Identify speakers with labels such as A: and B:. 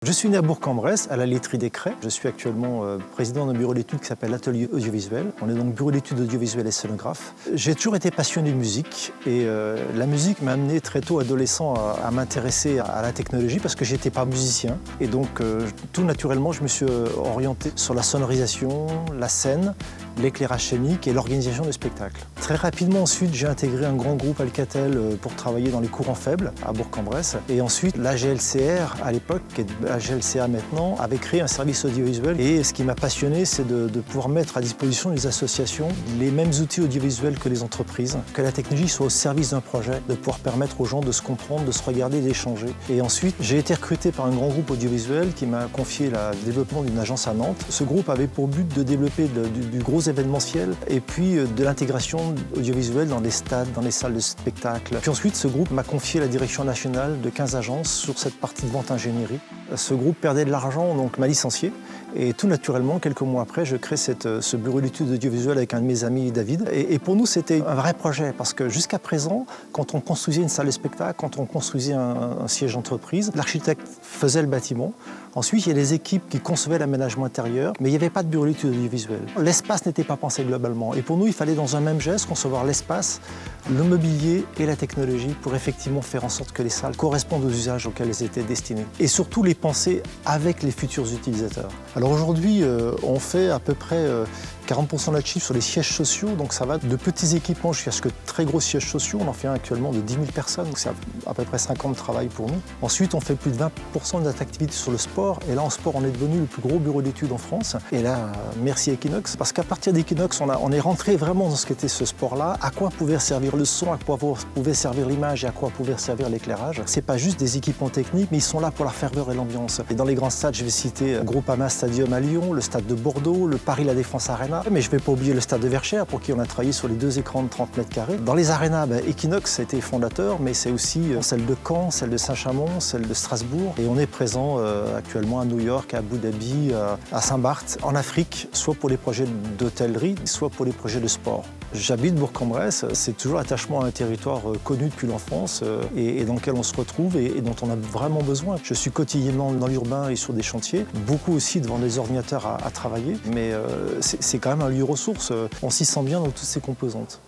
A: Je suis né à Bourg-en-Bresse, à la laiterie des Crêts. Je suis actuellement président d'un bureau d'études qui s'appelle l'Atelier Audiovisuel. On est donc bureau d'études audiovisuel et scénographe. J'ai toujours été passionné de musique et la musique m'a amené très tôt, adolescent, à m'intéresser à la technologie parce que j'étais pas musicien. Et donc tout naturellement, je me suis orienté sur la sonorisation, la scène, l'éclairage scénique et l'organisation de spectacles. Très rapidement ensuite, j'ai intégré un grand groupe Alcatel pour travailler dans les courants faibles à Bourg-en-Bresse. Et ensuite, l'AGLCR à l'époque, qui est AGLCA maintenant, avait créé un service audiovisuel. Et ce qui m'a passionné, c'est de pouvoir mettre à disposition des associations les mêmes outils audiovisuels que les entreprises, que la technologie soit au service d'un projet, de pouvoir permettre aux gens de se comprendre, de se regarder, d'échanger. Et ensuite, j'ai été recruté par un grand groupe audiovisuel qui m'a confié le développement d'une agence à Nantes. Ce groupe avait pour but de développer du gros événementiel et puis de l'intégration audiovisuelle dans des stades, dans les salles de spectacle. Puis ensuite, ce groupe m'a confié la direction nationale de 15 agences sur cette partie de vente ingénierie. Ce groupe perdait de l'argent, donc m'a licencié. Et tout naturellement, quelques mois après, je crée ce bureau d'études audiovisuelles avec un de mes amis, David. Et pour nous, c'était un vrai projet parce que jusqu'à présent, quand on construisait une salle de spectacle, quand on construisait un siège d'entreprise, l'architecte faisait le bâtiment. Ensuite, il y a des équipes qui concevaient l'aménagement intérieur, mais il n'y avait pas de bureau d'études audiovisuelles. L'espace n'était pas pensé globalement. Et pour nous, il fallait dans un même geste concevoir l'espace, le mobilier et la technologie pour effectivement faire en sorte que les salles correspondent aux usages auxquels elles étaient destinées. Et surtout les penser avec les futurs utilisateurs. Alors aujourd'hui, on fait à peu près 40% de notre chiffre sur les sièges sociaux, donc ça va de petits équipements jusqu'à ce que très gros sièges sociaux. On en fait un actuellement de 10 000 personnes, donc c'est à peu près 5 ans de travail pour nous. Ensuite, on fait plus de 20% de notre activité sur le sport, et là en sport, on est devenu le plus gros bureau d'études en France. Et là, merci Equinox, parce qu'à partir d'Equinox, on est rentré vraiment dans ce qu'était ce sport-là, à quoi pouvait servir le son, à quoi pouvait servir l'image et à quoi pouvait servir l'éclairage. C'est pas juste des équipements techniques, mais ils sont là pour la ferveur et l'ambiance. Et dans les grands stades, je vais citer Groupama Stadium à Lyon, le stade de Bordeaux, le Paris La Défense Arena. Mais je ne vais pas oublier le stade de Verchères, pour qui on a travaillé sur les 2 écrans de 30 mètres carrés. Dans les arénas, Equinox a été fondateur, mais c'est aussi celle de Caen, celle de Saint-Chamond, celle de Strasbourg. Et on est présent actuellement à New York, à Abu Dhabi, à Saint-Barth, en Afrique, soit pour les projets d'hôtellerie, soit pour les projets de sport. J'habite Bourg-en-Bresse, c'est toujours l'attachement à un territoire connu depuis l'enfance et dans lequel on se retrouve et dont on a vraiment besoin. Je suis quotidiennement dans l'urbain et sur des chantiers, beaucoup aussi devant des ordinateurs à travailler, mais c'est quand même un lieu ressource. On s'y sent bien dans toutes ses composantes.